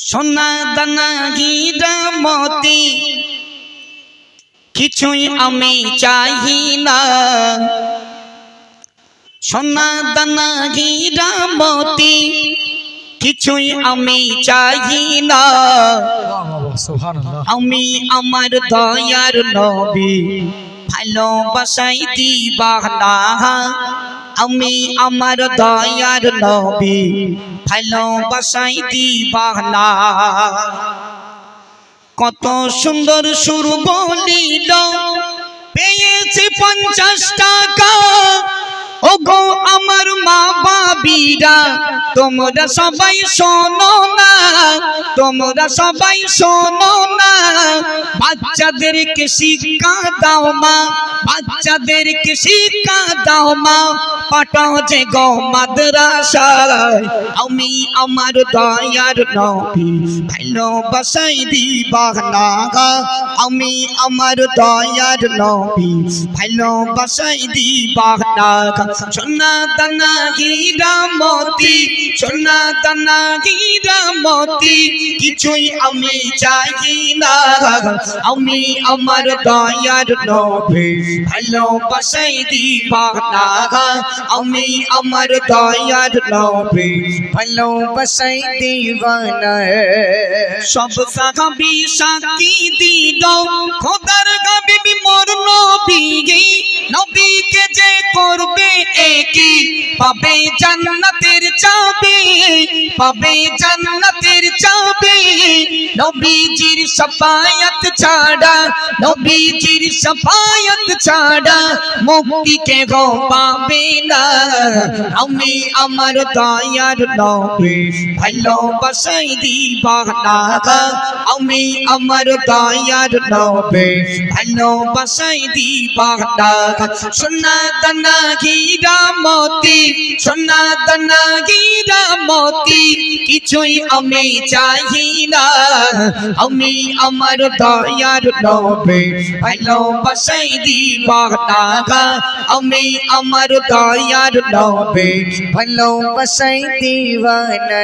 সোনা দানা হীরা মতি কিছুই আমি চাহি না। সোনা দানা হীরা মতি কিছুই আমি চাহি না। আমি আমার দয়ার নবী ভালোবাসাই দিবানা। আমি আমার দয়ার নবী ভালোবাসাই দিবানা। কত সুন্দর সুর বলিল পেয়েছি 50 টাকা। ওগো আমার মা বাবিরা তোমরা সবাই শোনো না, তোমরা সবাই শোনো না। বাচ্চাদেরকে শিক্ষা দাও মা, বাচ্চাদেরকে শিক্ষা দাও মা। পাঠাও যে গো মাদ্রাসায়। আমি আমার দয়ার নবী ভালোবাসাই দিবানা। আমি আমার দয়ার নবী ভালোবাসাই দিবানা। সোনা দানা হীরা মতি, সোনা দানা হীরা মতি কিছুই আমি চাই না। আমি আমার দয়ার নবী ভালোবাসাই দিবানা। আমি আমার দয়ার নবী ভালোবাসাই দিবানা। সব সাহাবী সাক্ষী দিল খোদার হাবিব মোর নবী। নবীকে যে করবে একই পাবে জান্নাতের চাবি, পাবে জান্নাতের চাবি। নবীজির শাফায়াত ছাড়া, নবীজির শাফায়াত ছাড়া মুক্তি কে গো পাবে না। আমি আমার দয়ার নবী ভালোবাসাই দিবানা। আমি আমার দয়ার নবী ভালোবাসাই দিবানা। সোনা দানা হীরা মতি, সোনা দানা হীরা মতি কিছুই আমি চাহি না। আমি আমার দয়ার নবী ভালোবাসাই দিবানা। আমি আমার দয়ার নবী ভালোবাসাই দিবানা।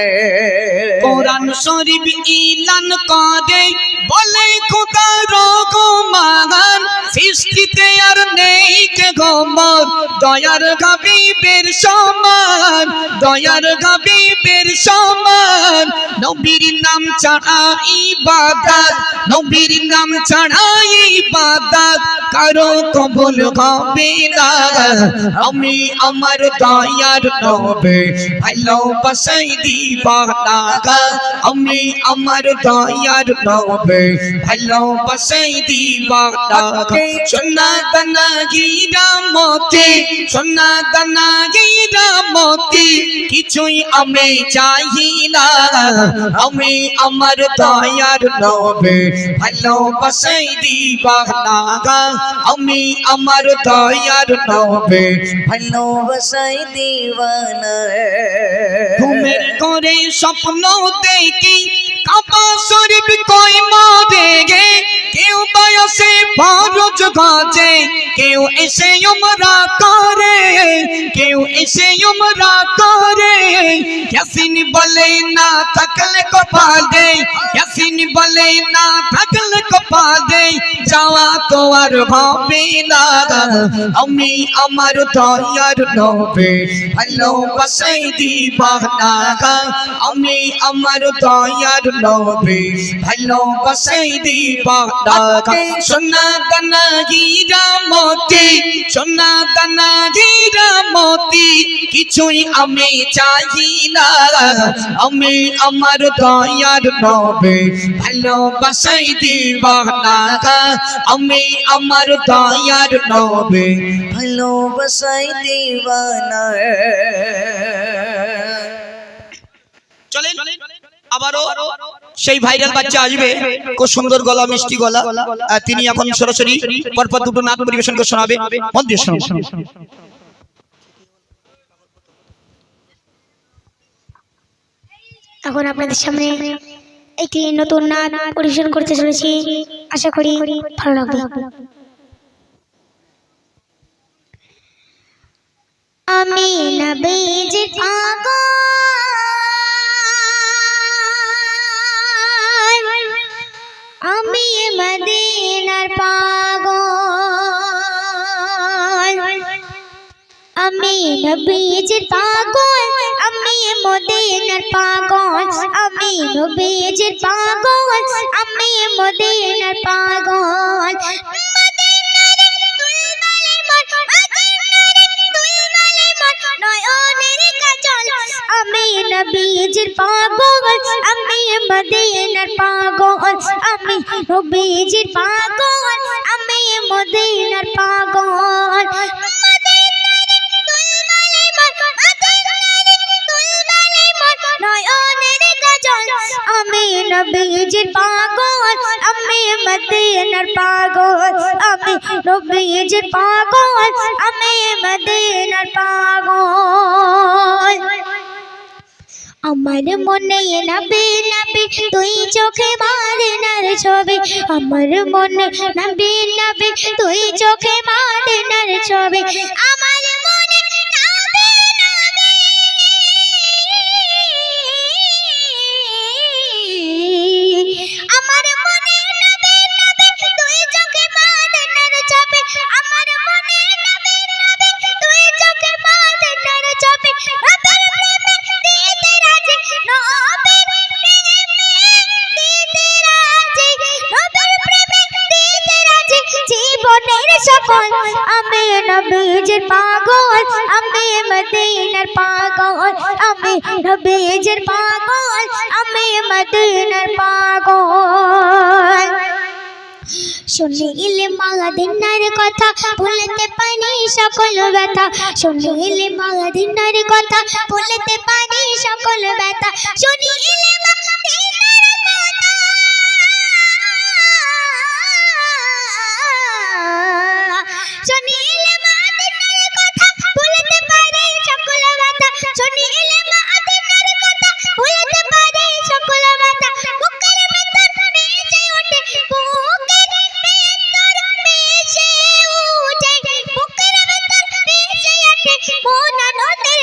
কোরআন শরীফ ইলান করে বলে খোদার রহমান সৃষ্টিতে আর নেই কে গো মোর দয়ার হাবিবের সমান, দয়ার হাবিবের সমান। নবীর নাম ছাড়া ইবাদত, নবীর নাম ছাড়া ইবাদত কারো কবুল হবে না। আমি আমার দয়ার নবী ভালোবাসাই দিবানা। আমি আমার দয়ার নবী ভালোবাসাই দিবানা। সোনা দানা হীরা মতি, সোনা দানা হীরা মতি কিছুই আমি চাহি না। আমি আমার দয়ার নবী ভালোবাসাই দিবানা। আমি আমার দয়ার নবী ভালোবাসাই দিবানা। ঘুমের ঘরে স্বপ্ন দেখি কাবা শরীফ কই মরে গে। কেউ বয়সে ফরজ গজে, কেউ এসে উমরা করে, কেউ এসে উমরা করে। ইয়াসিন বলে না থাকলে কপালে, ইয়াসিন বলে না থাকলে কপালে যাওয়া তো আর হবে না। আমি আমার দয়ার নবী ভালোবাসাই দিবানা। আমি আমার দয়ার নবী ভালোবাসাই দিবানা। সোনা দানা হীরা মতি, সোনা দানা হীরা মতি কিছুই আমি চাহি না। আমি আমার দয়ার নবী ভালোবাসাই দিবানা। আমি আমার দয়ার নবী ভালোবাসাই দিবানা। চলেন আবারও সেই ভাইরাল বাচ্চা আসবে, খুব সুন্দর গলা, মিষ্টি গলা। তিনি এখন সরাসরি পরপর দুটো নাচ পরিবেশন করে শোনাবে। মন দিয়ে শুনুন। এখন আপনাদের সামনে একটি নতুন নাচ পরিবেশন করতে চলেছি, আশা করি ভালো লাগবে। আমি নবীজির পাগল মদিনার পাগল আমি নবীজির পাগল আমি মদিনার পাগল আমি নবীজির পাগল আমি মদিনার পাগল আমি নবীজির পাগল আমি মদিনার পাগল আমি নবীজির পাগল আমি মদিনার পাগল আমি নবীজির পাগল আমি মদিনার পাগল আমি নবীজির পাগল আমি মদিনার পাগল আমার মনে নবী নবী তুই চোখে মদিনার ছবি আমার মনে নবী নবী তুই চোখে মদিনার ছবি আমার মনে নবী নবী আমার মনে নবী নবী তুই চোখে মদিনার ছবি আমার মনে নবী নবী তুই চোখে মদিনার ছবি রবের প্রেমে দিতে রাজি নবের প্রেমে দিতে রাজি রবের প্রেমে দিতে রাজি জীবনের সফল আমি নবীজির পাগল আমি মদিনার পাগল আমি নবীজির পাগল আমি মদিনার পাগল শুনিলে মদিনার কথা ভুলতে পারি সকল ব্যথা শুনিলে মদিনার কথা ভুলতে পারি সকল ব্যথা শুনিলে